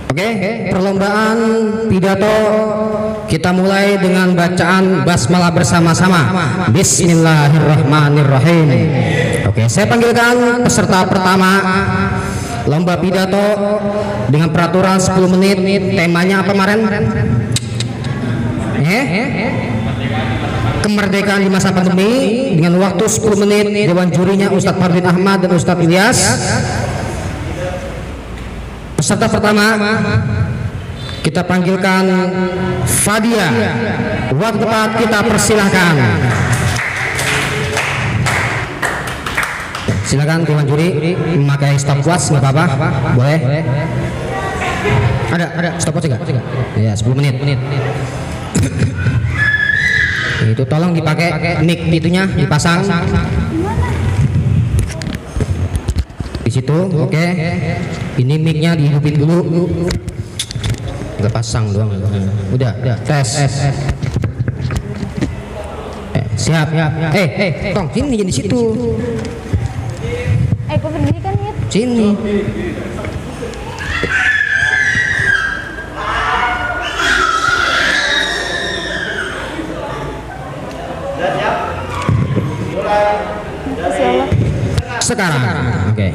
Oke, perlombaan pidato kita mulai dengan bacaan basmalah bersama-sama. Bismillahirrahmanirrahim. Oke, saya panggilkan peserta pertama. Lomba pidato dengan peraturan 10 menit. Temanya apa kemarin? Kemerdekaan di masa pandemi dengan waktu 10 menit. Dewan jurinya Ustadz Fardin Ahmad dan Ustadz Ilyas. Peserta pertama kita panggilkan Fadia. Waktu tepat kita persilahkan. Silakan Dewan juri memakai stopwatch, nggak apa-apa, boleh. Ada stopwatch juga? Ya, 10 menit. Itu tolong dipakai mic itunya dipasang di situ. Oke. Ini mic-nya dihidupin dulu. Udah pasang doang. Udah. Tes. Siap. Tong, sini di situ. Kok berdiri kan ya? Sini. Sekarang. Oke.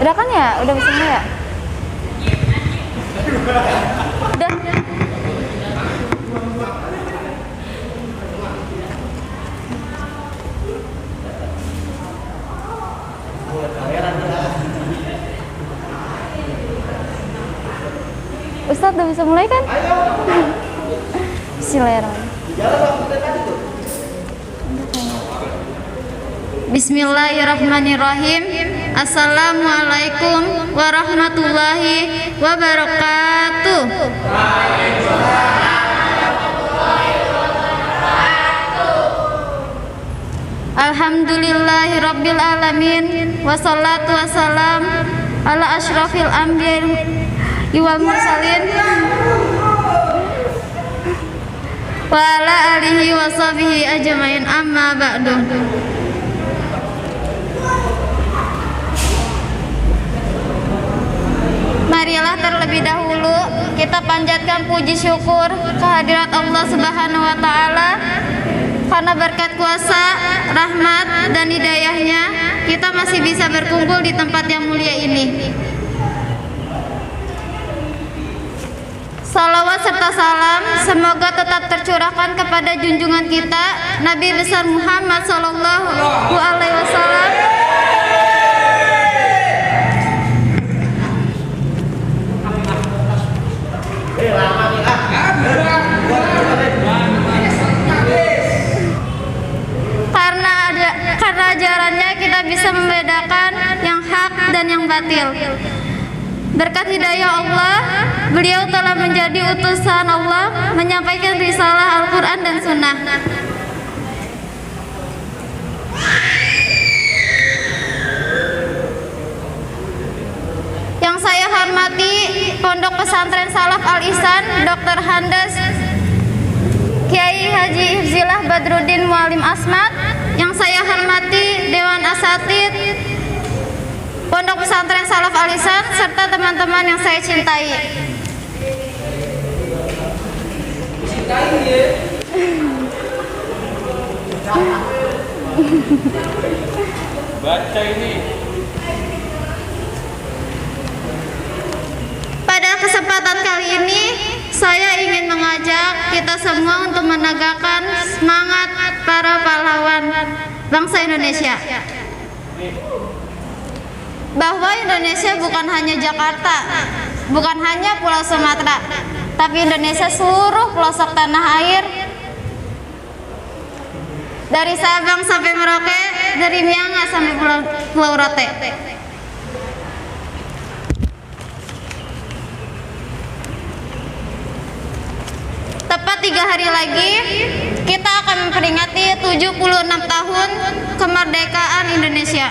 Udah kan ya? Udah pesennya ya? Udah. Ustadz udah bisa mulai kan? Bismillahirrahmanirrahim. Bismillahirrahmanirrahim. Assalamualaikum warahmatullahi wabarakatuh. Alhamdulillahi rabbil alamin. Wassalatu wassalam ala asyrafil anbiya wal mursalin wa ala alihi wa sahbihi ajmain, amma ba'du. Marilah terlebih dahulu kita panjatkan puji syukur kehadirat Allah Subhanahu wa taala, karena berkat kuasa, rahmat dan hidayahnya kita masih bisa berkumpul di tempat yang mulia ini. Salawat serta salam semoga tetap tercurahkan kepada junjungan kita Nabi besar Muhammad sallallahu alaihi wasallam, karena ajarannya kita bisa membedakan yang hak dan yang batil. Berkat hidayah Allah, beliau telah menjadi utusan Allah menyampaikan risalah Al-Quran dan Sunnah. Yang saya hormati Pondok Pesantren Salaf Al-Ihsan Dr. Handes Kiai Haji Hifzillah Badruddin Mualim Asmat. Yang saya hormati Dewan Asatid Pondok Pesantren Salaf Al-Ihsan serta teman-teman yang saya cintai. Baca ini. Pada kesempatan kali ini saya ingin mengajak kita semua untuk menegakkan semangat para pahlawan bangsa Indonesia. Bahwa Indonesia bukan hanya Jakarta, bukan hanya Pulau Sumatera, tapi Indonesia seluruh pelosok tanah air, dari Sabang sampai Merauke, dari Miangas sampai Pulau Rote. Tepat 3 hari lagi kita akan memperingati 76 tahun kemerdekaan Indonesia.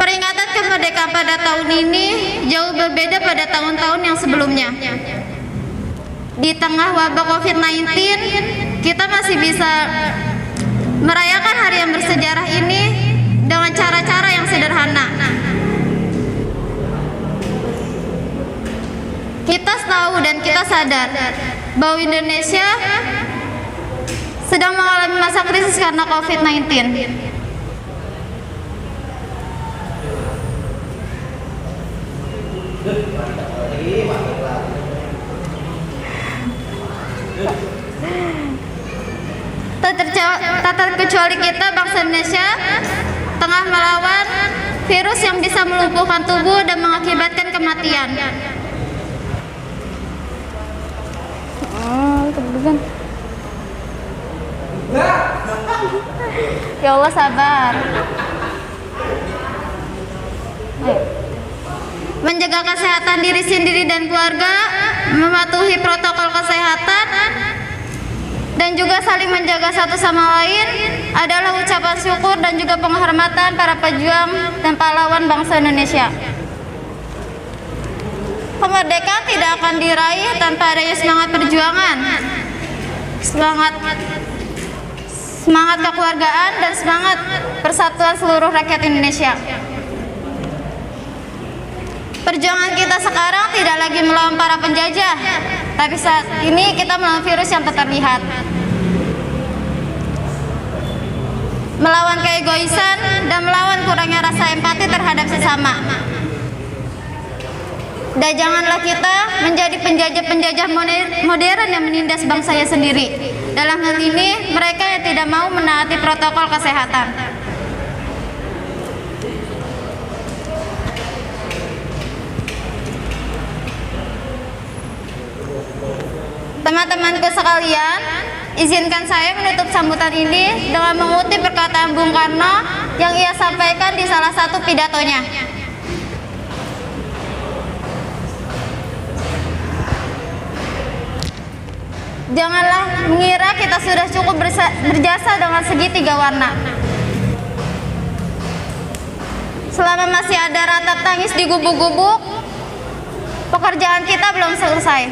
Peringatan kemerdekaan pada tahun ini jauh berbeda pada tahun-tahun yang sebelumnya. di tengah wabah COVID-19, kita masih bisa merayakan hari yang bersejarah ini dengan cara-cara yang sederhana. Kita tahu dan kita sadar bahwa Indonesia sedang mengalami masa krisis karena COVID-19. Tak terkecuali kita, bangsa Indonesia tengah melawan virus yang bisa melumpuhkan tubuh dan mengakibatkan kematian. Ya Allah, sabar. Menjaga kesehatan diri sendiri dan keluarga, mematuhi protokol kesehatan, dan juga saling menjaga satu sama lain adalah ucapan syukur dan juga penghormatan para pejuang dan pahlawan bangsa Indonesia. Kemerdekaan tidak akan diraih tanpa adanya semangat perjuangan, semangat kekeluargaan, dan semangat persatuan seluruh rakyat Indonesia. Perjuangan kita sekarang tidak lagi melawan para penjajah, tapi saat ini kita melawan virus yang tak terlihat. Melawan keegoisan dan melawan kurangnya rasa empati terhadap sesama. Dan janganlah kita menjadi penjajah-penjajah modern yang menindas bangsanya sendiri. Dalam hal ini, mereka yang tidak mau menaati protokol kesehatan. Teman-temanku sekalian, izinkan saya menutup sambutan ini dengan mengutip perkataan Bung Karno yang ia sampaikan di salah satu pidatonya. Janganlah mengira kita sudah cukup berjasa dengan segitiga warna. Selama masih ada ratap tangis di gubuk-gubuk, pekerjaan kita belum selesai.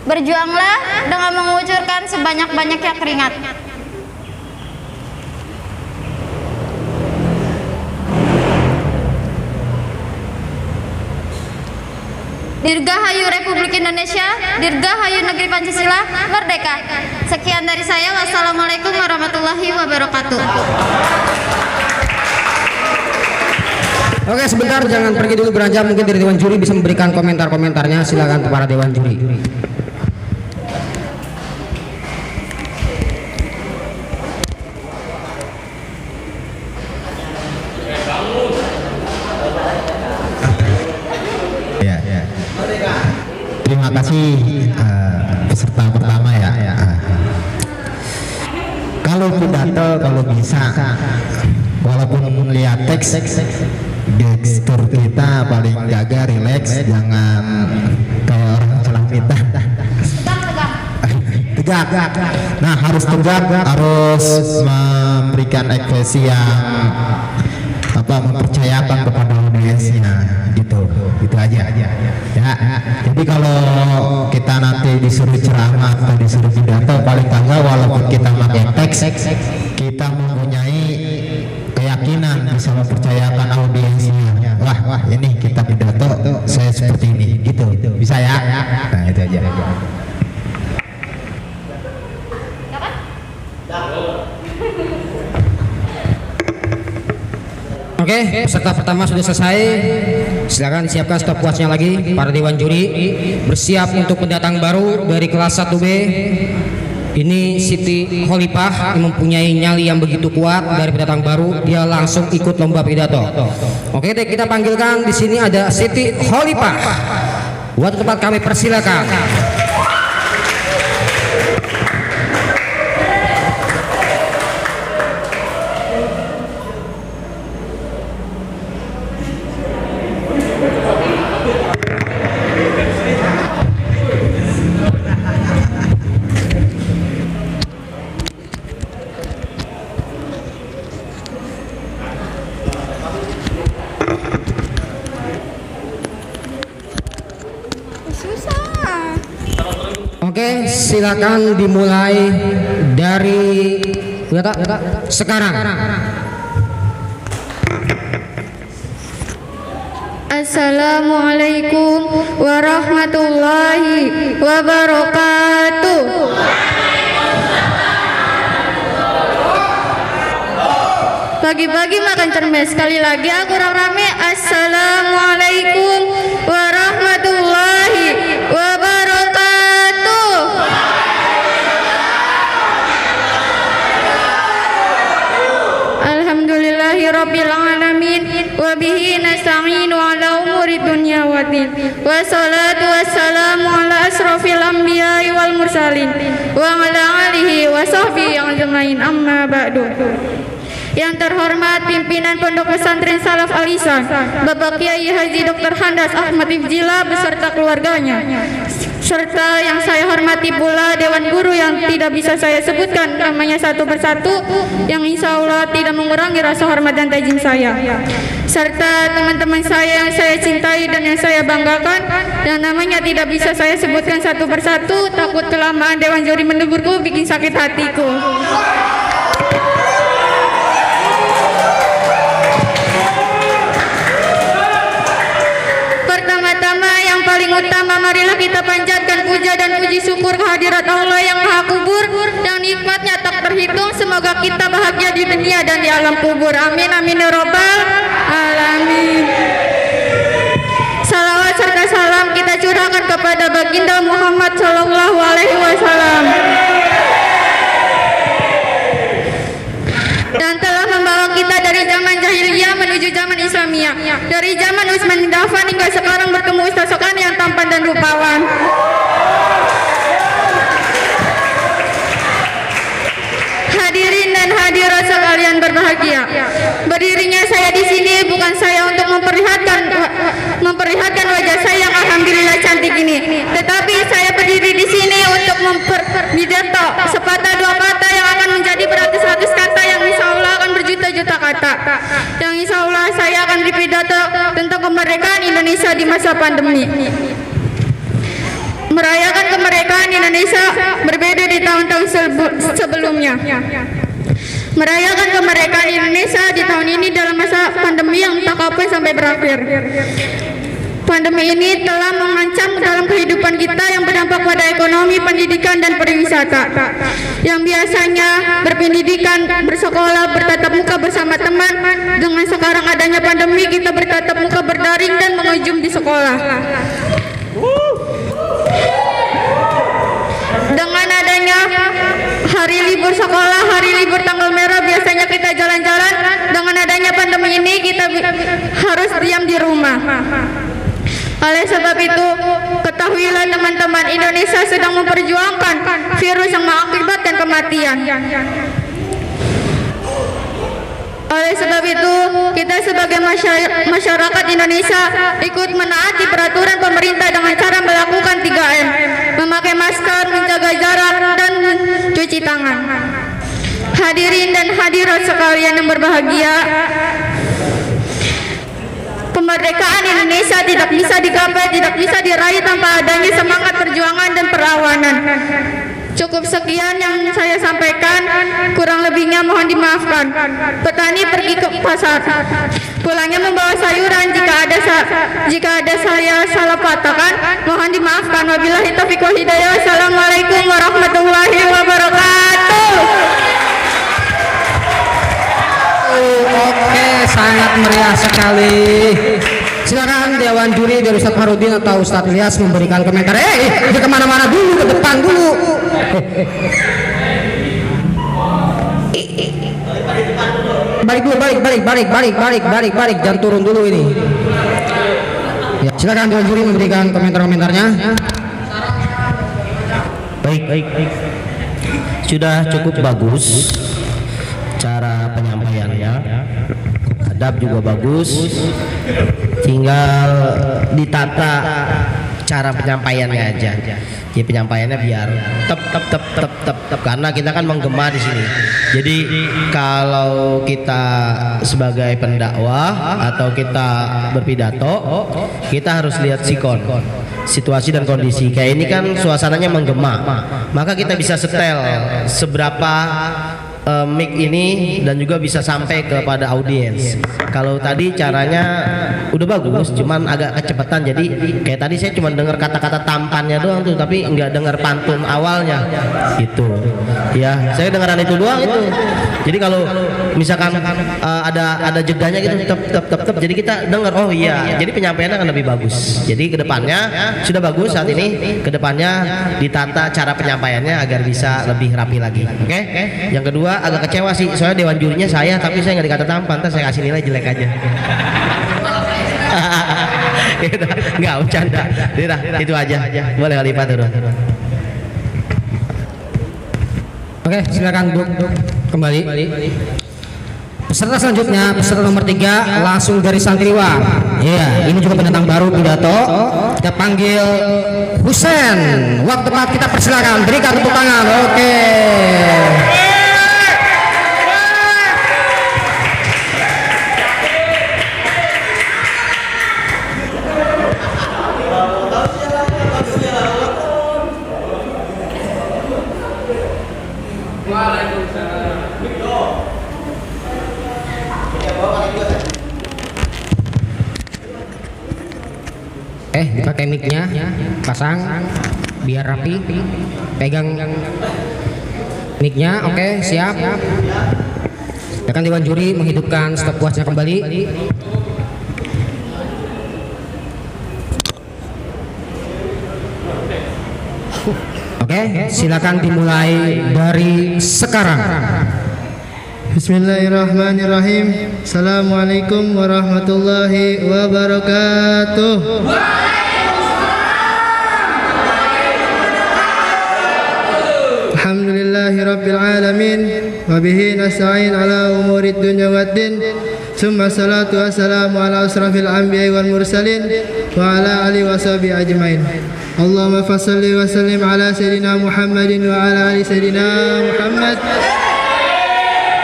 Berjuanglah dengan mengucurkan sebanyak-banyaknya keringat. Dirgahayu Republik Indonesia, Dirgahayu Negeri Pancasila, Merdeka. Sekian dari saya. Wassalamualaikum warahmatullahi wabarakatuh. Oke, sebentar, jangan pergi dulu beranjak. Mungkin dari Dewan Juri bisa memberikan komentar-komentarnya. Silakan para Dewan Juri. Terima kasih peserta pertama ya. Kalau pidato, kalau bisa, walaupun lihat teks, gestur kita paling jaga rileks, jangan kayak orang celah kita. Tegak. Nah, harus tegak, harus memberikan ekspresi yang mempercayakan kepada audiensnya, gitu aja ya. Jadi kalau kita nanti disuruh ceramah atau disuruh pidato, paling kagak walaupun kita pakai teks, kita mempunyai keyakinan bisa mempercayakan audiensnya. Wah, ini kita pidato saya seperti ini, gitu. Bisa ya? Nah, itu aja. Oke, peserta pertama sudah selesai. Silakan disiapkan stopwatchnya lagi. Para Dewan Juri bersiap untuk pendatang baru dari kelas 1B. Ini Siti Kholipah yang mempunyai nyali yang begitu kuat. Dari pendatang baru, dia langsung ikut lomba pidato. Oke, kita panggilkan. Di sini ada Siti Kholipah. Waktu tempat kami persilakan. Susah. Oke, silakan dimulai dari sekarang. Assalamualaikum warahmatullahi wabarakatuh. Pagi-pagi makan cermes. Sekali lagi aku rame. Assalamualaikum warahmatullahi wabarakatuh. Alhamdulillahirabbil alamin wa bihi nasta'inu ala umuri dunya waddin. Wassalatu wassalamu ala asrofil anbiya'i wal mursalin wa ala alihi wa sahbihi ajmain, amma ba'du. Yang terhormat pimpinan Pondok Pesantren Salaf Al Ihsan, Bapak Kiai Haji Dr. Handas Ahmad Hifzillah beserta keluarganya, serta yang saya hormati pula Dewan Guru yang tidak bisa saya sebutkan namanya satu persatu, yang insya Allah tidak mengurangi rasa hormat dan ta'zim saya, serta teman-teman saya yang saya cintai dan yang saya banggakan, yang namanya tidak bisa saya sebutkan satu persatu, takut kelamaan Dewan Juri menegurku, bikin sakit hatiku. Pertama-tama yang paling utama, marilah kita panjatkan puja dan puji syukur kehadirat Allah yang Maha Kubur, yang nikmatnya tak terhitung. Semoga kita bahagia di dunia dan di alam kubur. Amin amin ya robbal alamin. Salawat serta salam kita curahkan kepada baginda Muhammad Sallallahu Alaihi Wasallam, dan telah membawa kita dari zaman jahiliyah menuju zaman Islamiyah, dari zaman Utsman bin Affan hingga sekarang bertemu Ustaz Sokan yang tampan dan rupawan. Hadirin dan hadirat sekalian berbahagia, berdirinya saya di sini bukan saya untuk memperlihatkan wajah saya yang alhamdulillah cantik ini, tetapi saya berdiri di sini untuk memperbidato sepatah dua kata yang akan menjadi beratus-ratus kata, yang insya Allah akan berjuta-juta kata, yang insya Allah saya akan berpidato tentang kemerdekaan Indonesia di masa pandemi. Merayakan kemerdekaan Indonesia berbeda di tahun-tahun sebelumnya. Merayakan kemerdekaan Indonesia di tahun ini dalam masa pandemi yang tak kapan sampai berakhir. Pandemi ini telah mengancam dalam kehidupan kita yang berdampak pada ekonomi, pendidikan, dan pariwisata. Yang biasanya berpendidikan, bersekolah, bertatap muka bersama teman, dengan sekarang adanya pandemi kita bertatap muka berdaring dan mengujum di sekolah. Dengan adanya hari libur sekolah, hari libur tanggal merah, biasanya kita jalan-jalan. Dengan adanya pandemi ini kita harus diam di rumah. Oleh sebab itu, ketahuilah teman-teman, Indonesia sedang memperjuangkan virus yang mengakibatkan kematian. Oleh sebab itu, kita sebagai masyarakat Indonesia ikut menaati peraturan pemerintah dengan cara melakukan 3M, memakai masker, menjaga jarak, dan mencuci tangan. Hadirin dan hadirat sekalian yang berbahagia, kemerdekaan Indonesia tidak bisa digapai, tidak bisa diraih tanpa adanya semangat perjuangan dan perlawanan. Cukup sekian yang saya sampaikan, kurang lebihnya mohon dimaafkan. Petani pergi ke pasar, pulangnya membawa sayuran. Jika ada saya salah katakan, mohon dimaafkan. Wabillahi taufiq wal hidayah. Assalamualaikum warahmatullahi wabarakatuh. Oke, sangat meriah sekali. Silakan Dewan Juri dari Ustadz Farudin atau Ustadz Ilyas memberikan komentar. Ini kemana-mana dulu, ke depan dulu. Balik dulu, balik. Jangan turun dulu ini. Ya, silakan Dewan Juri memberikan komentar-komentarnya. Baik. Sudah cukup bagus cara penyampaiannya, adab juga bagus, tinggal ditata cara penyampaiannya aja. Jadi penyampaiannya biar tep karena kita kan menggema di sini. Jadi kalau kita sebagai pendakwah atau kita berpidato, kita harus lihat sikon. situasi dan kondisi. Kayak ini kan suasananya menggema, maka kita bisa setel seberapa mic ini dan juga bisa sampai kepada audiens. Kalau tadi caranya udah bagus, cuman agak kecepatan. Jadi kayak tadi saya cuma dengar kata-kata tampannya doang tuh, tapi nggak dengar pantun awalnya. Gitu. Ya, saya dengaran itu doang itu. Jadi kalau misalkan ada jedanya gitu, tep. Jadi kita dengar, oh iya. Jadi penyampaiannya akan lebih bagus. Jadi kedepannya sudah bagus saat ini. Kedepannya ditata cara penyampaiannya agar bisa lebih rapi lagi. Oke? Yang kedua agak kecewa sih, soalnya dewan jurinya saya, tapi saya nggak dikata tampan, ntar saya kasih nilai jelek aja. Nggak bercanda. Itu aja. Boleh Khalifah turun. Oke, silakan duduk kembali. Peserta selanjutnya, peserta nomor 3 langsung dari Santriwa. Iya, ini juga pendatang baru pidato. Kita panggil Husen. Waktu tepat kita persilakan, berikan tepuk tangan. Oke. Pakai mic-nya, pasang biar rapi. Pegang mic-nya, oke, siap. Silakan dewan juri menghidupkan stopwatch-nya kembali. Oke, silakan dimulai dari sekarang. Bismillahirrahmanirrahim. Assalamualaikum warahmatullahi wabarakatuh. Alhamdulillahi rabbil alamin wa bihi nasta'in ala umurid dunya waddin. Summa salatu wassalamu ala asrafil anbiya'i wal mursalin wa ala alihi wa sahbihi ajmain. Allahumma fassalli wa sallim ala sayyidina Muhammadin wa ala ali sayyidina Muhammad.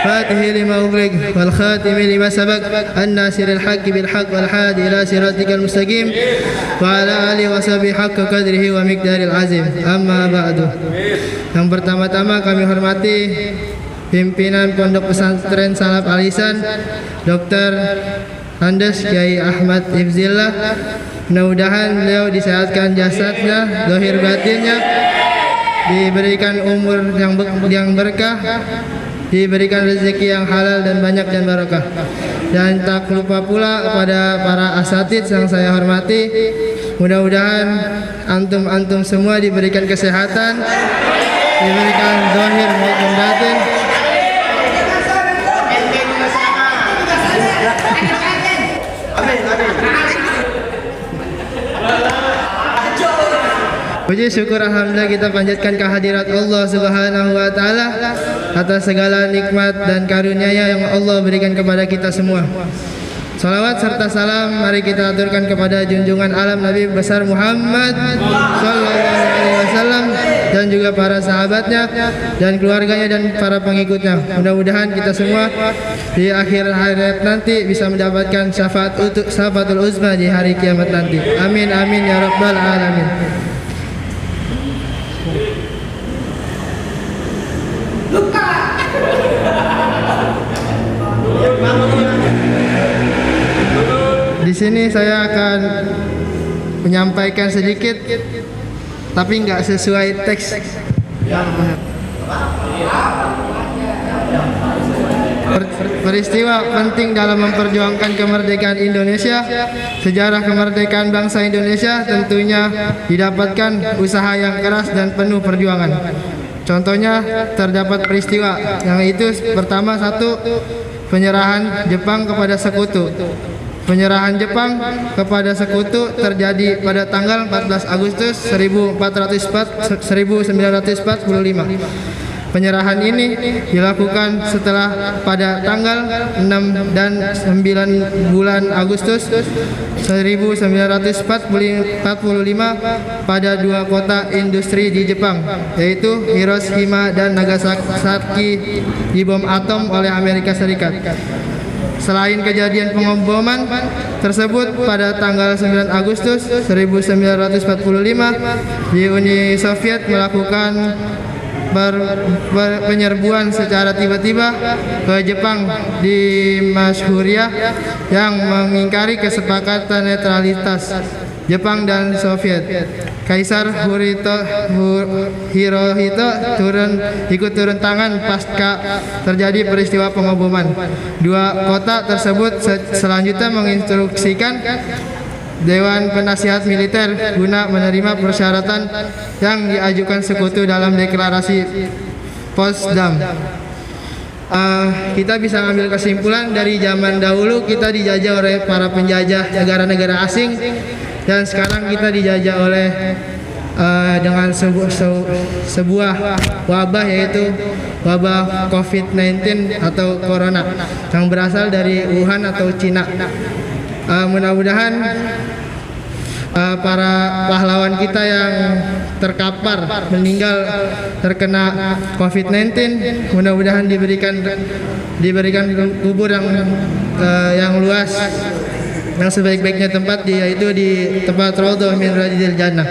فاتح لما أغلق والخاتم لما سبق الناصر الحق بالحق والهادي إلى صراطك المستقيم وعلى آله وصحبه حق قدره ومقدار العظيم. Amma ba'du. Yang pertama-tama kami hormati pimpinan Pondok Pesantren Salaf Al Ihsan, Dr. Handes Kiai Ahmad Hifzillah. Mudah-mudahan beliau disehatkan jasadnya, zahir batinnya, diberikan umur yang berkah, diberikan rezeki yang halal dan banyak dan barakah. Dan tak lupa pula kepada para asatidz yang saya hormati, mudah-mudahan antum semua diberikan kesehatan, diberikan zahir maupun batin, puji syukur alhamdulillah kita panjatkan kehadirat Allah Subhanahu wa taala atas segala nikmat dan karunia-Nya yang Allah berikan kepada kita semua. Salawat serta salam mari kita aturkan kepada junjungan alam Nabi besar Muhammad sallallahu alaihi wasallam dan juga para sahabatnya dan keluarganya dan para pengikutnya. Mudah-mudahan kita semua di akhir hayat nanti bisa mendapatkan syafaatul uzma di hari kiamat nanti. Amin amin ya rabbal alamin. Di sini saya akan menyampaikan sedikit, tapi nggak sesuai teks. Peristiwa penting dalam memperjuangkan kemerdekaan Indonesia. Sejarah kemerdekaan bangsa Indonesia tentunya didapatkan usaha yang keras dan penuh perjuangan. Contohnya terdapat peristiwa yang itu pertama, satu, penyerahan Jepang kepada sekutu. Penyerahan Jepang kepada sekutu terjadi pada tanggal 14 Agustus 1945. Penyerahan ini dilakukan setelah pada tanggal 6 dan 9 bulan Agustus 1945 pada dua kota industri di Jepang, yaitu Hiroshima dan Nagasaki, dibom atom oleh Amerika Serikat. Selain kejadian pengoboman tersebut pada tanggal 9 Agustus 1945 di Uni Soviet melakukan penyerbuan secara tiba-tiba ke Jepang di Manchuria yang mengingkari kesepakatan netralitas Jepang dan Soviet. Kaisar Hirohito ikut turun tangan pasca terjadi peristiwa pengoboman. Dua kota tersebut selanjutnya menginstruksikan Dewan Penasihat Militer guna menerima persyaratan yang diajukan sekutu dalam deklarasi Potsdam. Kita bisa ambil kesimpulan dari zaman dahulu kita dijajah oleh para penjajah negara-negara asing, dan sekarang kita dijajah oleh dengan sebuah wabah, yaitu wabah COVID-19 atau Corona yang berasal dari Wuhan atau Cina. Mudah-mudahan para pahlawan kita yang terkapar meninggal terkena COVID-19 mudah-mudahan diberikan kubur yang luas, yang sebaik-baiknya tempat yaitu di tempat Raudhah min Riyadil Jannah.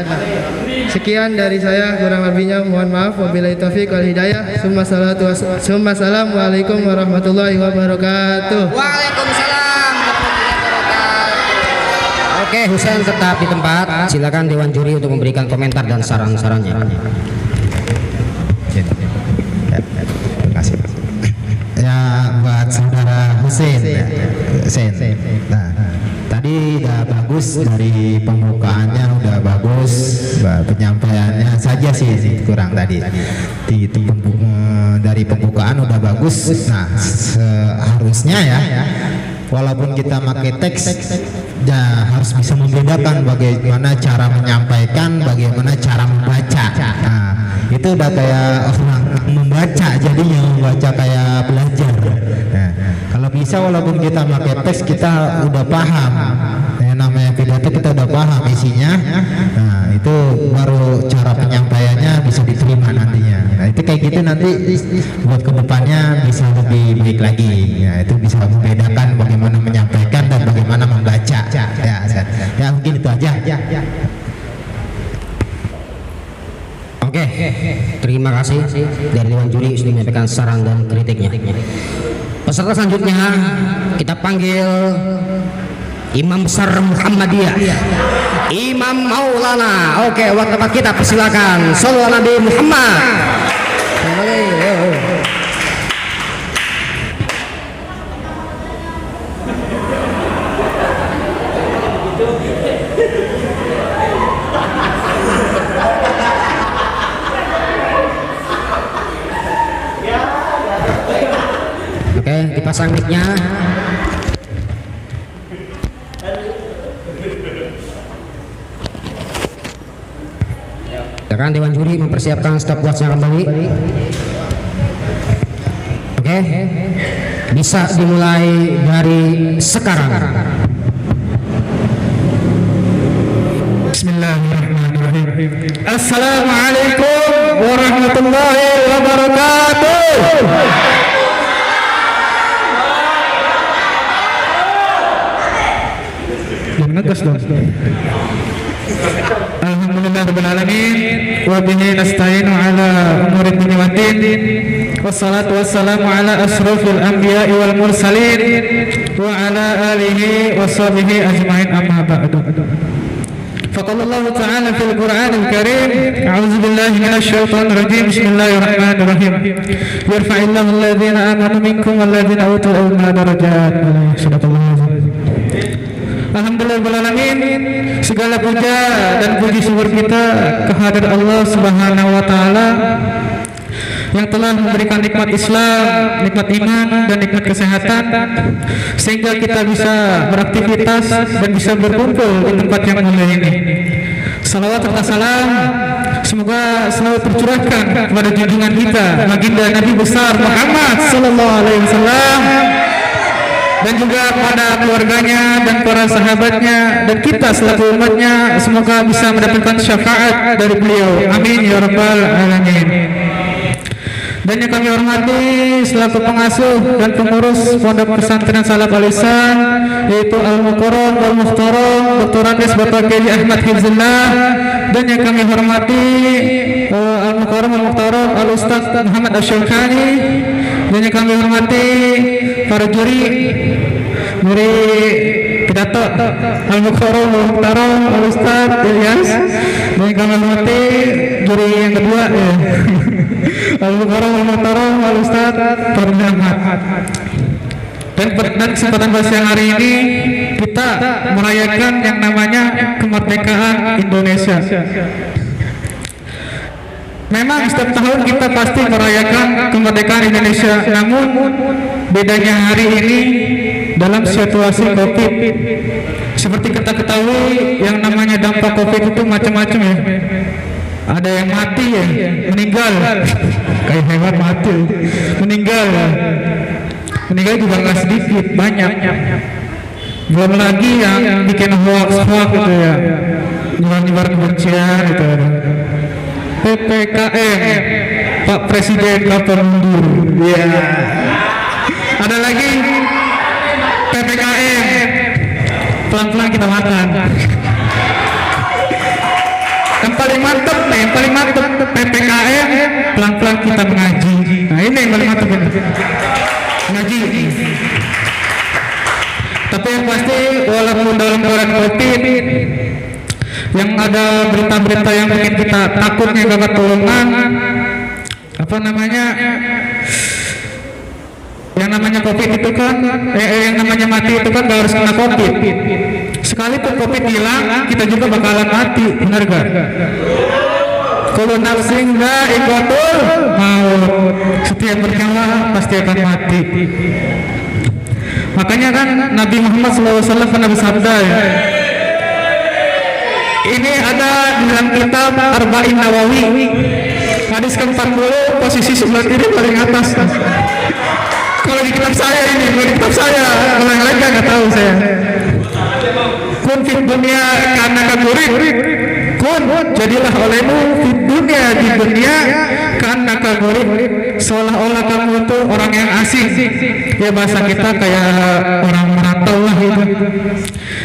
Sekian dari saya, kurang lebihnya mohon maaf. Wabillahi taufiq wal hidayah. Assalamualaikum warahmatullahi wabarakatuh. Waalaikumsalam. Oke, Husain tetap di tempat. Silakan Dewan Juri untuk memberikan komentar dan saran-sarannya. Terima kasih. Ya, buat saudara Husain. Nah, tadi udah bagus dari pembukaannya, udah bagus. Penyampaiannya saja sih kurang tadi. Dari pembukaan udah bagus. Nah, seharusnya ya, walaupun kita pakai teks, ya harus bisa membedakan bagaimana cara menyampaikan, bagaimana cara membaca. Nah, itu udah kayak orang membaca, jadinya membaca kayak belajar. Nah, kalau bisa walaupun kita pakai teks kita udah paham. Yang namanya pidato kita udah paham isinya. Nah, itu baru cara penyampaiannya bisa diterima nantinya. Nah, itu kayak gitu nanti buat kedepannya bisa lebih baik lagi. Ya, itu bisa membedakan bagaimana menyampaikan dan bagaimana membaca. Ya mungkin itu aja. Oke, terima kasih dari Dewan Juri sudah menyampaikan saran dan kritiknya. Peserta selanjutnya kita panggil Imam Besar Muhammadiyah, Imam Maulana. Oke, waktu tempat kita persilakan. Shallallahu ala Nabi Muhammad. Oke, dipasang mic-nya. Silakan Dewan Juri mempersiapkan stopwatch-nya kembali. Oke, bisa dimulai dari sekarang. Bismillahirrahmanirrahim. Assalamualaikum warahmatullahi wabarakatuh. Alhamdulillah rabbil alamin wa bihi nasta'inu ala umuri dunya waddin. Wassalatu wassalamu ala asrofil anbiya'i wal mursalin wa ala alihi wa sahbihi ajma'in, amma ba'du. Faqala Allah Ta'ala fil Qur'anil Karim, a'udzu billahi minasy syaithanir rajim. Bismillahirrahmanirrahim. Yarfa'illahu alladhina amanu minkum walladhina utul ilma darajat. Alhamdulillahirrahmanirrahim. Segala puja dan puji syukur kita kehadirat Allah Subhanahu wa Ta'ala yang telah memberikan nikmat Islam, nikmat iman, dan nikmat kesehatan, sehingga kita bisa beraktivitas dan bisa berkumpul di tempat yang mulia ini. Salawat serta salam semoga selalu tercurahkan kepada junjungan kita baginda Nabi besar Muhammad sallallahu alaihi wasallam, dan juga kepada keluarganya dan para sahabatnya, dan kita selaku umatnya semoga bisa mendapatkan syafaat dari beliau. Amin ya rabbal alamin. Dan yang kami hormati selaku pengasuh dan pengurus Pondok Pesantren Salaf Al Ihsan, yaitu Al-Mukarram wal Muhtaram Dr. Andes Bapak Kiai Ahmad Hifzillah, dan yang kami hormati Al-Mukarram wal Muhtaram Al-Ustaz Muhammad Asy-Syaukani, dan yang kami hormati para juri pidato Al-Mukarram wal Muhtaram Al-Ustaz Ilyas, dan yang kami hormati juri yang kedua Al-Mukarram wal Muhtaram Al-Ustaz Fardil Ahmad. Dan kesempatan pada siang hari ini kita merayakan yang namanya kemerdekaan Indonesia. Memang setiap tahun kita pasti merayakan kemerdekaan Indonesia, namun bedanya hari ini dalam situasi COVID. Seperti kita ketahui, yang namanya dampak COVID itu macam-macam ya. Ada yang mati ya, meninggal. Kayak hewan mati, meninggal. Meninggal juga nggak sedikit, banyak. Belum lagi yang bikin hoax gitu ya, nyebar kebencian gitu. PPKM, Pak Presiden kapan mundur? Ya. Ada lagi PPKM, pelan-pelan kita makan. Yang paling mantep PPKM, pelan-pelan kita mengaji. Nah ini yang paling mantep mengaji. Tapi yang pasti walaupun dalam keadaan COVID yang ada berita-berita yang bikin kita takutnya gak ketulungan, apa namanya, yang namanya COVID itu kan yang namanya mati itu kan gak harus kena COVID. Sekalipun COVID hilang, kita juga bakalan mati, benar gak? Kalau nafsin dha'iqatul maut, setiap bernyawa pasti akan mati. Makanya kan Nabi Muhammad SAW pernah bersabda ya, ini ada di dalam kitab Arba'in Nawawi, hadis ke-40, posisi sebelah kiri paling atas. Kalau di kitab saya ini, kalau yang lain nggak tahu saya. Kun fit dunia karena kagurik, kun jadilah olehmu fit dunia, di dunia karena kagurik, seolah-olah kamu itu orang yang asing. Ya bahasa kita kayak orang merantau lah itu.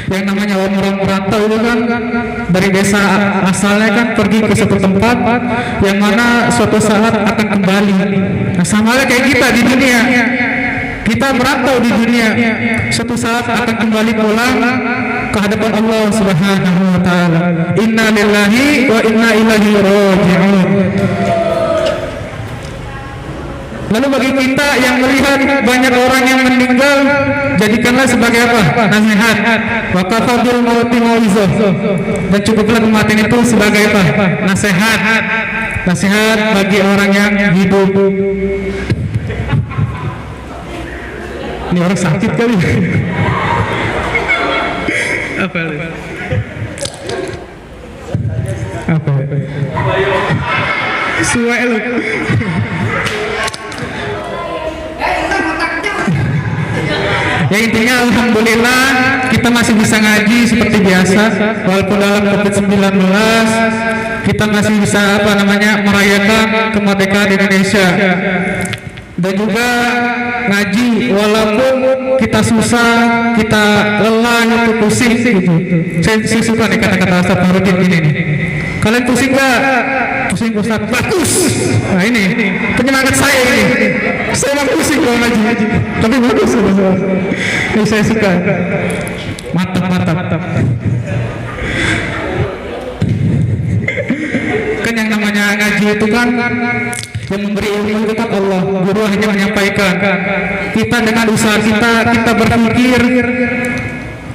Yang namanya orang merantau itu kan dari desa asalnya kan pergi ke suatu tempat yang mana suatu saat akan kembali. Nah sama kayak kita di dunia, kita merantau di dunia, suatu saat akan kembali pulang ke hadapan Allah Subhanahu wa taala. Inna lillahi wa inna ilaihi raji'un. Lalu bagi kita yang melihat banyak orang yang meninggal, jadikanlah sebagai apa? Nasihat. Wa kafadul mauti mauizah. Dan cukuplah kematian itu sebagai apa? Nasihat. Nasihat bagi orang yang hidup. Ini orang sakit kali. Apa? Suwe lu. Ya intinya alhamdulillah kita masih bisa ngaji seperti biasa, walaupun dalam COVID-19 kita masih bisa merayakan kemerdekaan Indonesia. Dan juga ngaji walaupun kita susah, kita lelah, itu pusing gitu. Saya suka nih kata-kata Astagfirullahaladzim ini nih. Kalian pusing gak? Pusing Ustaz, bagus. Nah ini penyemangat saya ini. Saya emang pusing kalau ngaji, tapi bagus. Ini saya suka. Mantap. Kan yang namanya ngaji itu kan yang memberi ilmu itu kan Allah. Guru hanya menyampaikan. Kita dengan usaha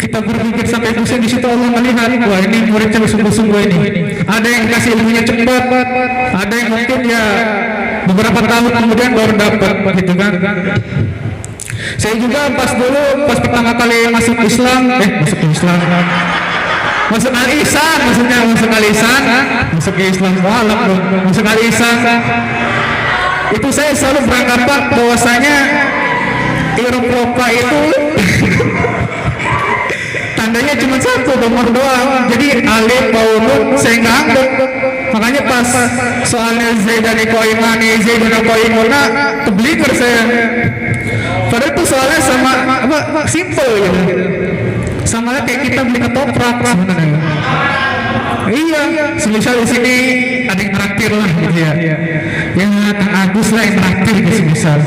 kita berpikir sampai pusing, di situ Allah melihat, wah ini muridnya sungguh-sungguh ini. Ada yang kasih ilmunya cepat, ada yang mungkin ya beberapa tahun kemudian baru dapat gitu kan. Saya juga pas pertama kali masuk Islam, masuk Al-Ihsan, masuk ke Islam, masuk Al-Ihsan. Itu saya selalu beranggapan bahwasanya Eropa itu tandanya cuma satu, nomor doang. Jadi alif, bau, nun, saya nggak anggap. Makanya pas soalnya Zaidani Qaimani Zaiduna Qaimuna keblinger saya. Padahal itu soalnya sama apa simple ya gitu. Sama kayak kita beli ketoprak sebenarnya. Iya, semisal di sini ada yang traktir lah gitu ya. Ya Kang Agus lah yang traktir gitu semisal.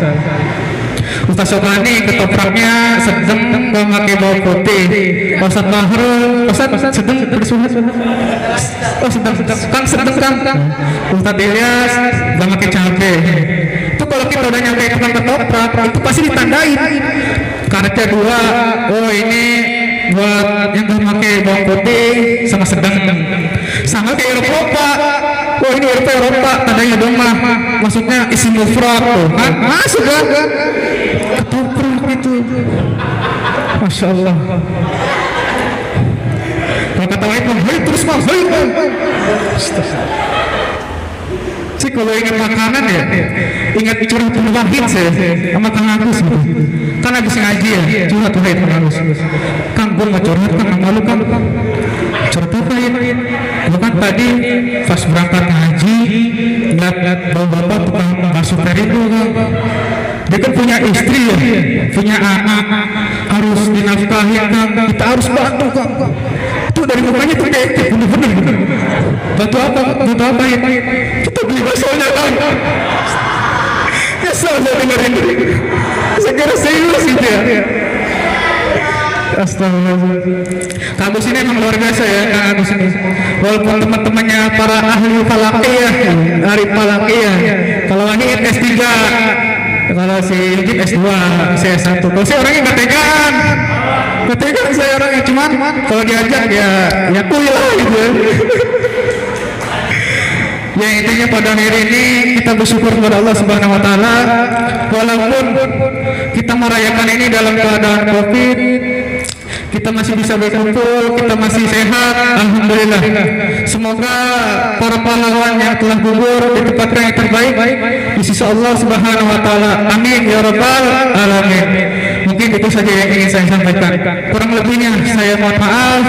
Ustaz Sobrani ketopraknya sedang memakai bawang putih. Ustaz Mahrul, Ustaz sedang bersuhat. Oh sedang kan. Ustaz Ilyas memakai cabai. Itu kalau kita udah nyampe ke ketoprak itu pasti ditandain. Karetnya 2. Oh ini buat yang memakai bawang putih sama sedang. Sama kayak Eropa. Oh ini Eropa tandanya dong mah. Maksudnya isi mufrad tuh kan. Masuk kan? Ketoprak itu. Masya Allah. Kalau kata lain mah, hei terus mah, hei. Sih kalau ingat makanan ya, ingat curhat wahid saya sama Kang Agus gitu. Kan habis ngaji ya, curhat wahid Kang Agus. Kang gue mau curhat kan, malu kan? Curhat apa ya? Gue kan tadi pas berangkat ngaji, ngeliat bapak tukang bakso perindo kan. Dia kan punya istri ya, punya anak, harus dinafkahi kan, kita harus bantu kan. Itu dari mukanya tuh kayak bener-bener. Bantu apa ya? Kita beli baksonya kan. Kesel saya dengerin. Saya kira serius gitu ya. Astagfirullahaladzim. Kang Agus ini emang luar biasa ya, Kang Agus ini. Walaupun teman-temannya para ahli falakiyah, ahli falakiyah. Kalau ini S3, kalau si Yudit S2, saya S1. Kalau saya orangnya nggak tegaan. Nggak tegaan saya orangnya, cuman kalau diajak ya kuy lah gitu. Ya intinya pada hari ini kita bersyukur kepada Allah Subhanahu wa taala walaupun kita merayakan ini dalam keadaan Covid, kita masih bisa berkumpul, kita masih sehat, alhamdulillah. Semoga para pahlawan yang telah gugur ditempatkan yang terbaik di sisi Allah Subhanahu wa taala. Amin ya rabbal alamin. Mungkin itu saja yang ingin saya sampaikan. Kurang lebihnya saya mohon maaf.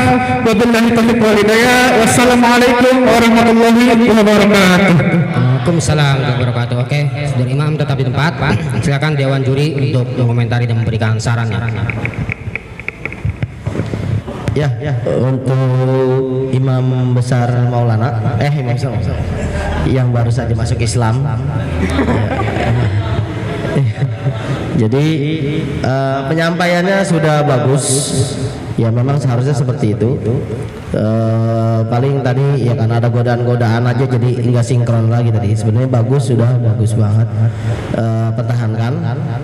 Wabillahi taufiq wal hidayah. Wassalamualaikum warahmatullahi wabarakatuh. Waalaikumsalam warahmatullahi wabarakatuh. Oke, saudara imam tetap di tempat. Silakan dewan juri untuk mengomentari dan memberikan sarannya. Ya, untuk Imam Besar Maulana, Imam Besar yang baru saja masuk Islam. Jadi penyampaiannya sudah bagus. Ya memang seharusnya seperti itu. Paling tadi ya kan ada godaan-godaan aja jadi nggak sinkron lagi tadi. Sebenarnya bagus, sudah bagus banget. Pertahankan,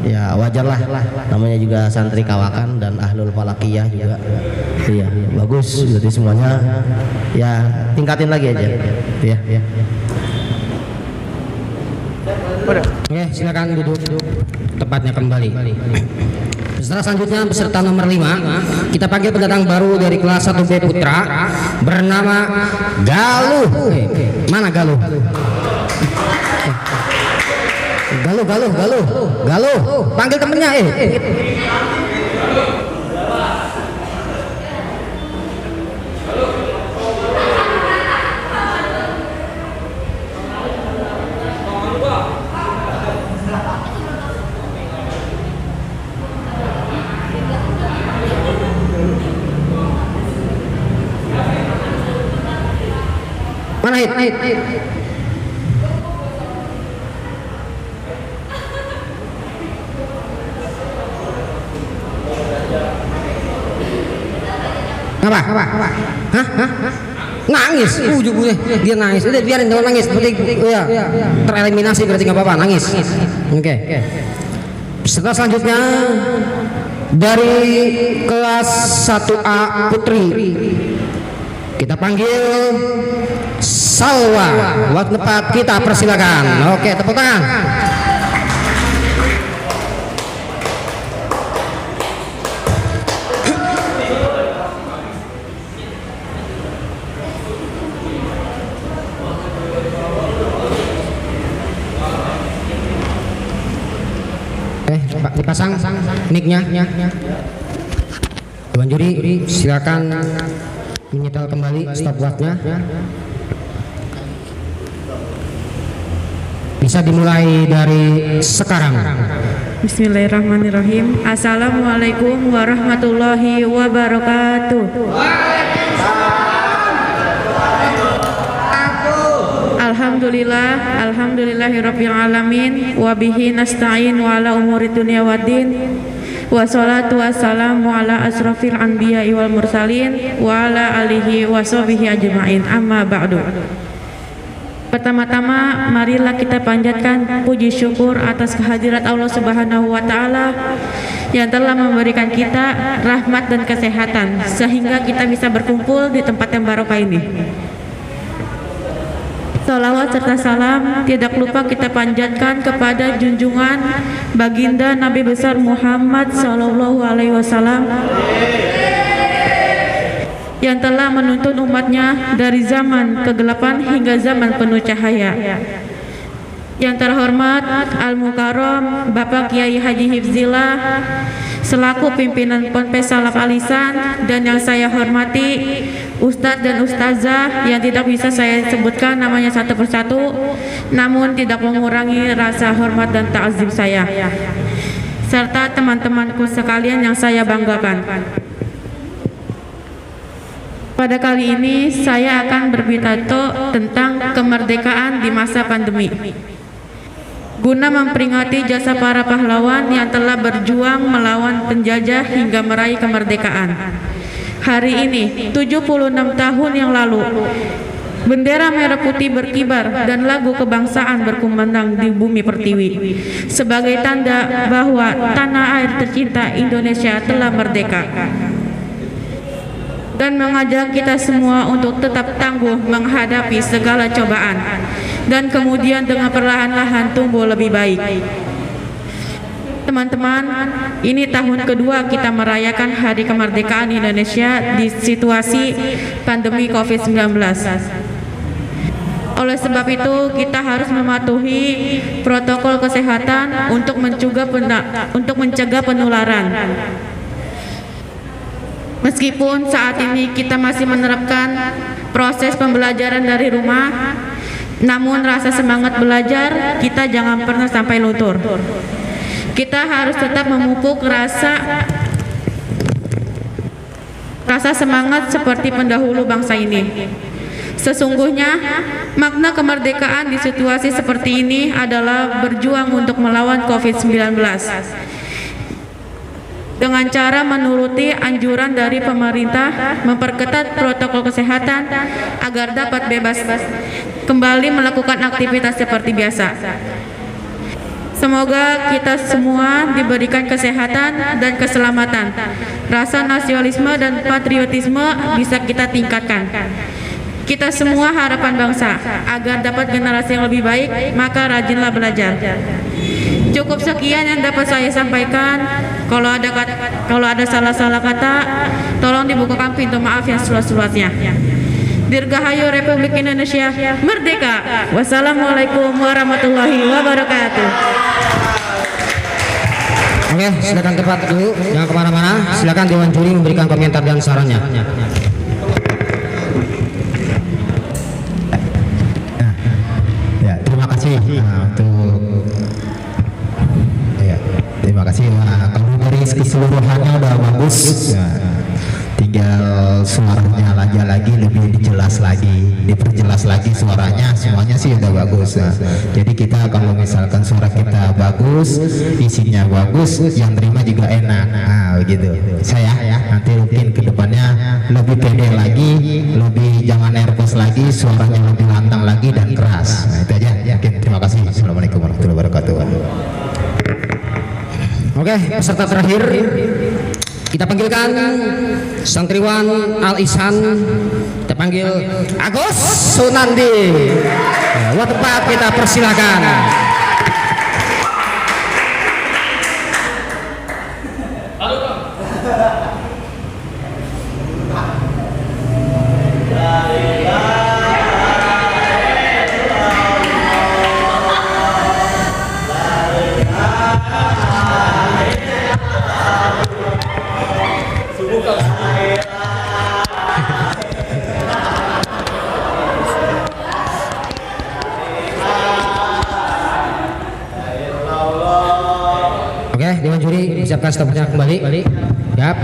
ya wajar lah. Namanya juga santri kawakan dan ahlul falakiyah juga. Iya, bagus. Jadi semuanya ya tingkatin lagi aja. Ya. Oke, silakan duduk tempatnya kembali. Setelah selanjutnya peserta nomor 5 kita panggil pendatang baru dari kelas 1B Putra bernama Galuh. Mana Galuh? Galuh. Panggil temennya Mana Hit? Apa? Hah? Nangis, ujung-ujungnya dia nangis. Udah biarin jangan nangis. Berarti ya tereliminasi berarti nggak apa-apa nangis. Oke. Setelah selanjutnya dari kelas 1A Putri kita panggil Salwa. Waktu tempat kita persilakan. Oke, tepuk tangan. Pak dipasang mic-nya. Dewan juri silakan menyetel kembali stopwatch-nya. Bisa dimulai dari sekarang. Bismillahirrahmanirrahim. Assalamualaikum warahmatullahi wabarakatuh. Alhamdulillahirabbil alamin wa bihi nasta'in wa ala umuri dunya waddin. Wassalatu wassalamu ala asrafil anbiya'i wal mursalin wa ala alihi wa sahbihi ajma'in. Amma ba'du. Pertama-tama marilah kita panjatkan puji syukur atas kehadirat Allah Subhanahu wa taala yang telah memberikan kita rahmat dan kesehatan sehingga kita bisa berkumpul di tempat yang barokah ini. Salawat serta salam tidak lupa kita panjatkan kepada junjungan baginda Nabi besar Muhammad sallallahu alaihi wasallam yang telah menuntun umatnya dari zaman kegelapan hingga zaman penuh cahaya. Yang terhormat Al-Mukarram Bapak Kiai Haji Hifzillah selaku pimpinan Ponpes Salaf Al Ihsan, dan yang saya hormati Ustadz dan Ustazah yang tidak bisa saya sebutkan namanya satu persatu, namun tidak mengurangi rasa hormat dan ta'zim saya, serta teman-temanku sekalian yang saya banggakan. Pada kali ini saya akan berpidato tentang kemerdekaan di masa pandemi, guna memperingati jasa para pahlawan yang telah berjuang melawan penjajah hingga meraih kemerdekaan. Hari ini 76 tahun yang lalu bendera merah putih berkibar dan lagu kebangsaan berkumandang di bumi pertiwi sebagai tanda bahwa tanah air tercinta Indonesia telah merdeka, dan mengajak kita semua untuk tetap tangguh menghadapi segala cobaan dan kemudian dengan perlahan-lahan tumbuh lebih baik. Teman-teman, ini tahun kedua kita merayakan Hari Kemerdekaan Indonesia di situasi pandemi COVID-19. Oleh sebab itu, kita harus mematuhi protokol kesehatan untuk mencegah penularan. Meskipun saat ini kita masih menerapkan proses pembelajaran dari rumah, namun rasa semangat belajar kita jangan pernah sampai luntur. Kita harus tetap memupuk rasa semangat seperti pendahulu bangsa ini. Sesungguhnya makna kemerdekaan di situasi seperti ini adalah berjuang untuk melawan COVID-19 dengan cara menuruti anjuran dari pemerintah, memperketat protokol kesehatan agar dapat bebas kembali melakukan aktivitas seperti biasa. Semoga kita semua diberikan kesehatan dan keselamatan. Rasa nasionalisme dan patriotisme bisa kita tingkatkan. Kita semua harapan bangsa. Agar dapat generasi yang lebih baik, maka rajinlah belajar. Cukup sekian yang dapat saya sampaikan. Kalau ada salah-salah kata, tolong dibukakan pintu maaf yang seluas-luasnya. Dirgahayu Republik Indonesia Merdeka. Wassalamualaikum warahmatullahi wabarakatuh. Oke, silakan tempat dulu, jangan kemana-mana. Silakan Dewan Juri memberikan komentar dan sarannya. Ya, terima kasih terima kasih. Kalau dari keseluruhannya udah bagus. Tinggal suaranya lagi lebih diperjelas lagi suaranya, semuanya sih udah bagus. Jadi kita kalau misalkan suara kita bagus, isinya bagus, yang terima juga enak. Begitu. Saya nanti mungkin kedepannya lebih pede lagi, lebih jangan nervous lagi, suaranya lebih lantang lagi dan keras. Itu aja. Mungkin terima kasih. Assalamualaikum warahmatullahi wabarakatuh. Oke, peserta terakhir kita panggilkan Santriwan Al Ihsan. Kita panggil Agus Sunandi. Waktu tepat kita persilakan. siapkan stopwatchnya kembali. Yap.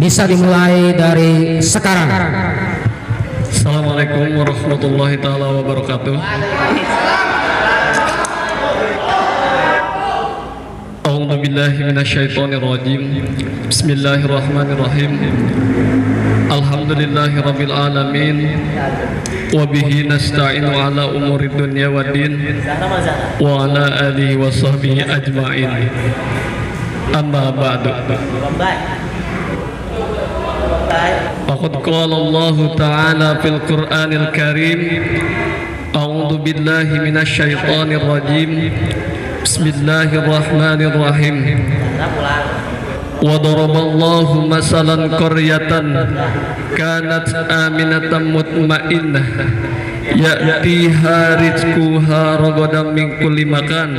Bisa dimulai dari sekarang. Assalamualaikum warahmatullahi taala wabarakatuh. A'udzu billahi minasyaitonir rajim. Bismillahirrahmanirrahim. Alhamdulillahi rabbil alamin. Wa bihi nasta'inu ala umurid dunya waddin. Wa ala alihi wa sahbihi ajma'in. Amma ba'du. Faqad qala Allah ta'ala fil Qur'anil Karim. A'udzu billahi minasyaitonir rajim. Bismillahirrahmanirrahim. Wa daraballahu masalan qaryatan kanat aminatan mutmainnah ya'tiha rizquha ragadan min kulli makan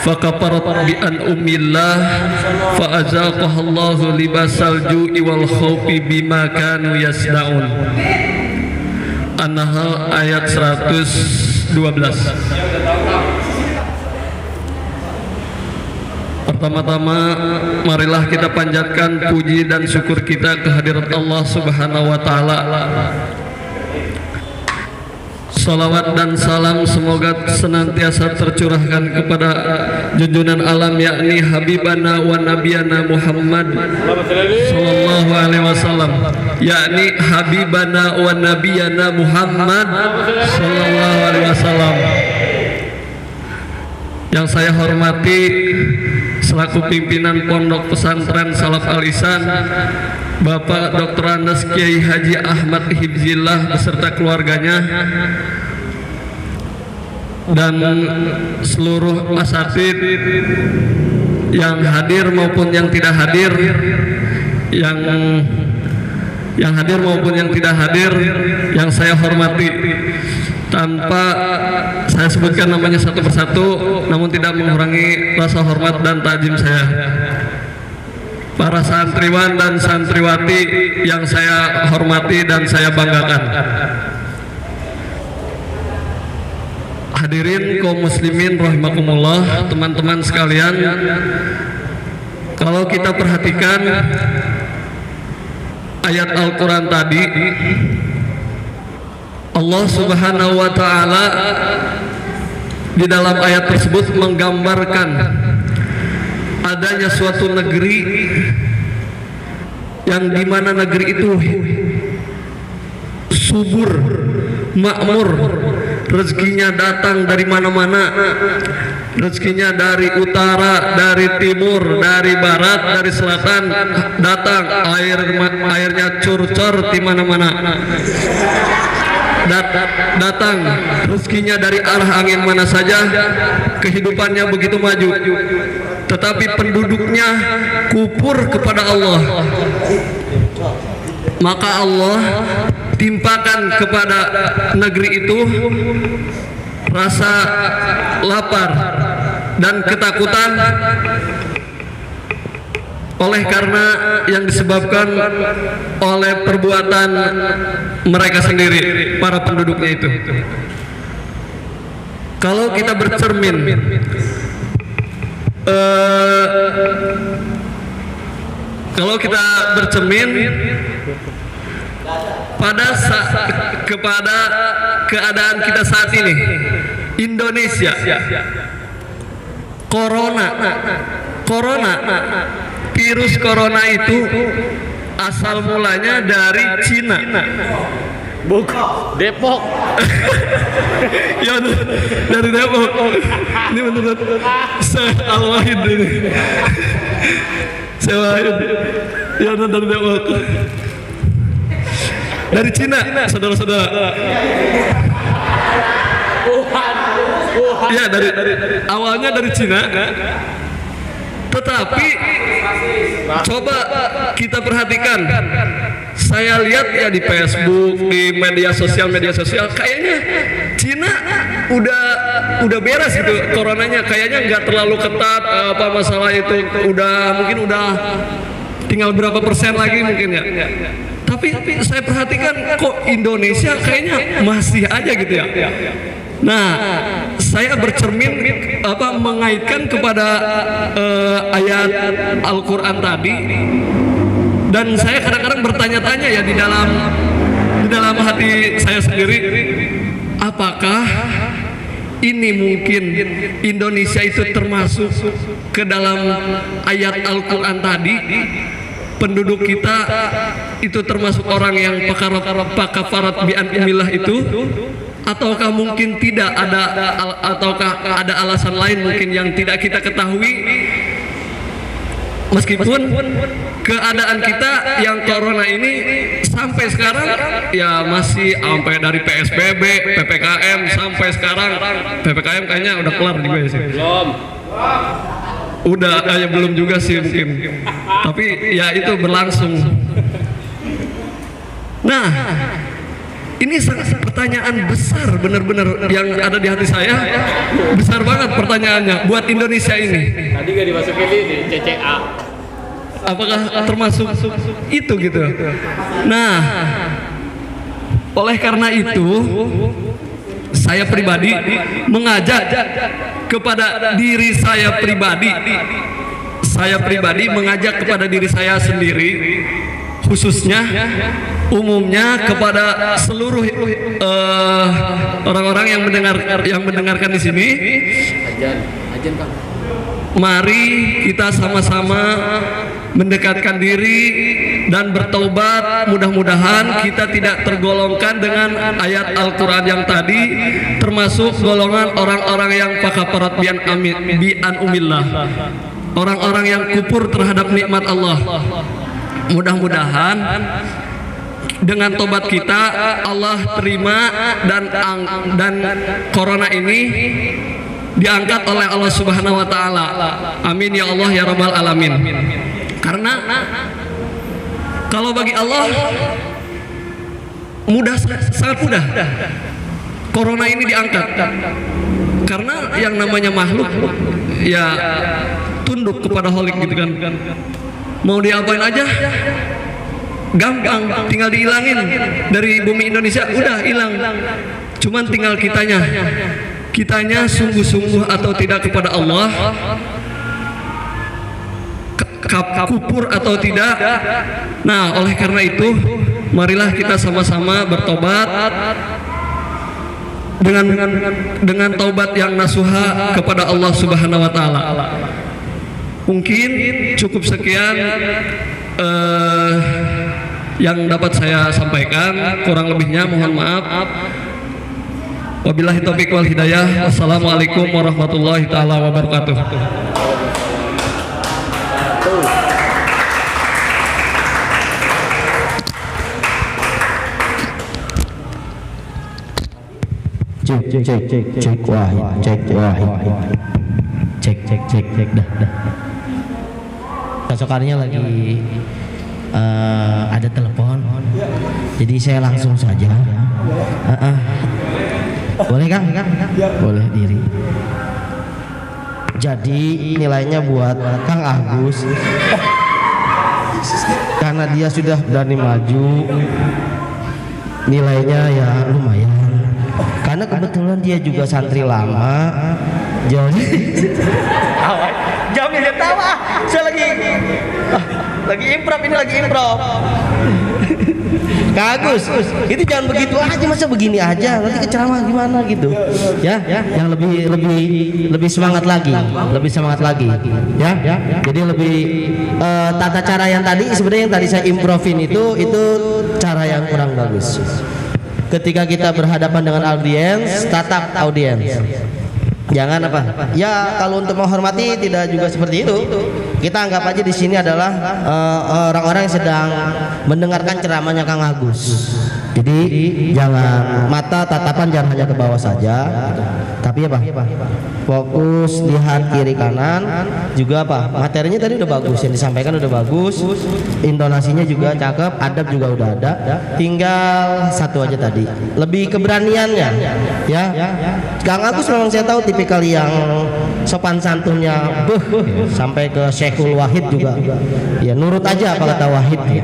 fakafarat bi an'amillah fa azaqaha Allahu libasal ju'i wal khaufi bima kanu yasnaun. An-Nahl ayat 112. Pertama-tama marilah kita panjatkan puji dan syukur kita kehadirat Allah Subhanahu wa taala. Salawat dan salam semoga senantiasa tercurahkan kepada junjungan alam yakni Habibana wa Nabiyana Muhammad sallallahu alaihi wasallam, yakni Habibana wa Nabiyana Muhammad sallallahu alaihi wasallam. Yang saya hormati selaku pimpinan Pondok Pesantren Salaf Al-Ihsan, Bapak Dr. Andes Kiai Haji Ahmad Hibzillah beserta keluarganya, dan seluruh asatid yang hadir maupun yang tidak hadir, yang hadir maupun yang tidak hadir, yang saya hormati. Tanpa saya sebutkan namanya satu persatu, namun tidak mengurangi rasa hormat dan takjim saya. Para santriwan dan santriwati yang saya hormati dan saya banggakan. Hadirin kaum muslimin rahimakumullah, teman-teman sekalian, kalau kita perhatikan ayat Al-Quran tadi, Allah Subhanahu wa taala di dalam ayat tersebut menggambarkan adanya suatu negeri yang dimana negeri itu subur, makmur, rezekinya datang dari mana-mana, rezekinya dari utara, dari timur, dari barat, dari selatan datang, airnya curcor di mana-mana. Datang rezekinya dari arah angin mana saja, kehidupannya begitu maju, tetapi penduduknya kufur kepada Allah. Maka Allah timpakan kepada negeri itu rasa lapar dan ketakutan oleh karena yang disebabkan oleh perbuatan mereka sendiri, para penduduknya itu. Kalau kita bercermin kepada keadaan kita saat ini, Indonesia, virus corona itu asal mulanya dari Cina. Depok. Ya, dari Depok. Ini menurut saya Al-Wahid ini. Saya Wahid. Ya, dari Depok. Dari Cina, saudara-saudara. Ya, dari awalnya dari Cina. Tetapi coba kita perhatikan, saya lihat ya di Facebook, di media sosial kayaknya Cina udah beres gitu coronanya, kayaknya nggak terlalu ketat apa masalah itu, mungkin udah tinggal berapa persen lagi mungkin ya. Tapi saya perhatikan kok Indonesia kayaknya masih aja gitu ya. Nah, saya bercermin mengaitkan kepada ayat Al-Qur'an tadi, dan saya kadang-kadang bertanya-tanya ya di dalam hati saya sendiri, apakah ini mungkin Indonesia itu termasuk ke dalam ayat Al-Qur'an tadi? Penduduk kita itu termasuk orang yang pakafarat bi an'umillah itu, ataukah mungkin tidak ada, ataukah ada alasan lain mungkin yang tidak kita ketahui? Meskipun keadaan kita yang corona ini sampai sekarang ya masih sampai dari PSBB, PPKM sampai sekarang. PPKM kayaknya udah kelar juga ya sih. Udah, ya belum juga sih mungkin. Tapi ya itu berlangsung. Nah, ini sangat pertanyaan besar, benar-benar yang ada di hati saya. Besar banget pertanyaannya buat Indonesia ini. Tadi gak dimasukin di CCA. Apakah termasuk itu gitu? Nah, oleh karena itu saya pribadi mengajak kepada diri saya pribadi. Saya pribadi mengajak kepada diri saya sendiri, khususnya umumnya kepada seluruh orang-orang yang mendengarkan di sini. Ajan Kang. Mari kita sama-sama mendekatkan diri dan bertobat. Mudah-mudahan kita tidak tergolongkan dengan ayat Al-Quran yang tadi, termasuk golongan orang-orang yang fakafarat bi an'umillah, orang-orang yang kufur terhadap nikmat Allah. Mudah-mudahan dengan tobat kita Allah terima dan corona ini diangkat oleh Allah Subhanahu wa taala. Amin ya Allah ya rabbal alamin. Karena kalau bagi Allah sangat mudah corona ini diangkat. Karena yang namanya makhluk ya tunduk kepada Holik gitu kan. Mau diapain aja gampang, tinggal dihilangin dari bumi Indonesia, udah hilang. Cuman tinggal kitanya sungguh-sungguh atau tidak kepada Allah, kufur atau tidak. Nah, oleh karena itu marilah kita sama-sama bertobat dengan taubat yang nasuha kepada Allah Subhanahu wa taala. Mungkin cukup sekian yang dapat saya sampaikan, kurang lebihnya mohon maaf. Wabillahi taufiq wal hidayah. Wassalamualaikum warahmatullahi taala wabarakatuh. Cek wahid. Cek dah. Besokannya lagi ada telepon, jadi saya langsung saja. Boleh Kang? Boleh diri. Jadi nilainya buat Kang Agus, karena dia sudah berani maju, nilainya ya lumayan. Karena kebetulan dia juga santri lama, jadi jangan dia tawa. Saya lagi improv, ini lagi improv. Kak Agus, itu jangan begitu aja, masa begini aja, nanti keceramah gimana gitu. Ya, yang lebih semangat lagi, ya. Jadi lebih tata cara yang tadi sebenarnya yang tadi saya improvin itu cara yang kurang bagus. Ketika kita berhadapan dengan audiens, tatap audiens. Jangan apa? Ya kalau untuk menghormati tidak juga seperti itu. Kita anggap aja di sini adalah orang-orang yang sedang mendengarkan ceramahnya Kang Agus. Jadi jangan tatapan jangan hanya ke bawah saja, tapi apa? Fokus, lihat kiri kanan, juga apa? Materinya tadi udah bagus, yang disampaikan udah bagus, intonasinya juga cakep, adab juga udah ada. Tinggal satu aja tadi, lebih keberaniannya, ya. Kang Agus memang saya tahu tipikal yang sopan santunnya, sampai ke Syekhul Wahid juga, ya nurut aja apa kata Wahid.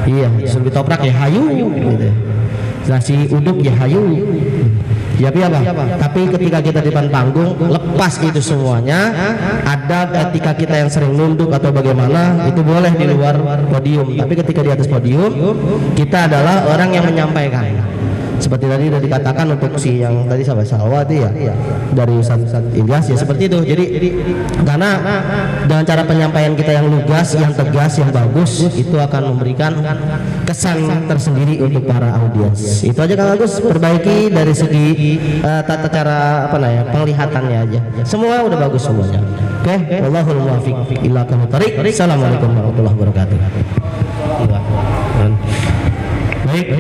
Iya, suruh ditoprak ya hayu, gitu. Nasi uduk ya hayu. Tapi ketika kita di depan panggung, lepas itu semuanya. Ada ketika kita yang sering nunduk atau bagaimana, itu boleh di luar podium. Tapi ketika di atas podium, kita adalah orang yang menyampaikan. Seperti tadi sudah dikatakan untuk si yang tadi sahabat Salwa itu ya dari Ustaz Ilyas ya seperti itu. Jadi karena dengan cara penyampaian kita yang lugas, yang tegas, yang bagus, itu akan memberikan kesan tersendiri untuk para audiens. Itu aja Kang Agus, perbaiki dari segi tata cara penglihatannya aja. Semua udah bagus semuanya. Oke, wallahul muwaffiq ila aqwamit thoriq. Assalamualaikum warahmatullahi wabarakatuh. Baik,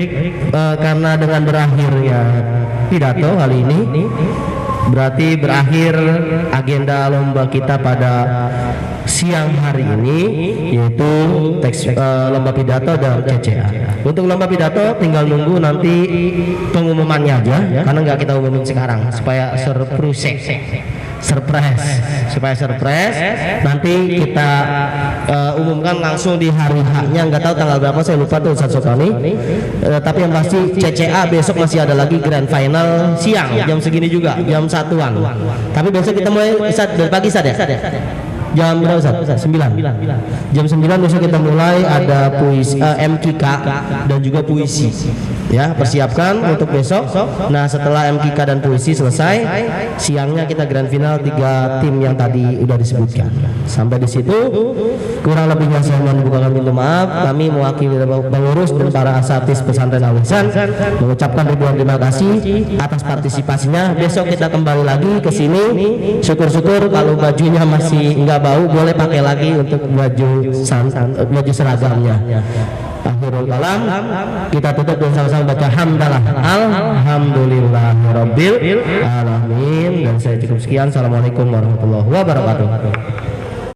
karena dengan berakhirnya pidato kali ini berarti berakhir agenda lomba kita pada siang hari ini, yaitu lomba pidato dan CCA. Untuk lomba pidato tinggal nunggu nanti pengumumannya aja, karena nggak kita umumin sekarang supaya surprise. Nanti kita umumkan langsung di hari H-nya, nggak tahu tanggal berapa, saya lupa tuh Ustaz Sokani. Tapi yang pasti CCA besok masih ada lagi grand final siang jam segini juga, jam 1-an. Tapi besok kita mulai dari pagi ya? Jam berapa Ustaz? 9. Jam 9 besok kita mulai ada puisi MKK dan juga puisi. Ya, persiapkan untuk besok. Nah, setelah MKK dan puisi selesai, siangnya kita grand final 3 tim yang tadi udah disebutkan. Sampai di situ kurang lebihnya saya mohon bukakan pintu maaf. Kami mewakili pengurus dan para asatidz pesantren Al Ihsan mengucapkan ribuan terima kasih atas partisipasinya. Besok kita kembali lagi ke sini. Syukur-syukur kalau bajunya masih enggak bau, boleh pakai lagi untuk baju seragamnya. Akhirul kalam, kita tutup dengan sama-sama baca hamdalah. Alhamdulillahirabbil alamin. Dan saya cukup sekian. Assalamualaikum warahmatullahi wabarakatuh.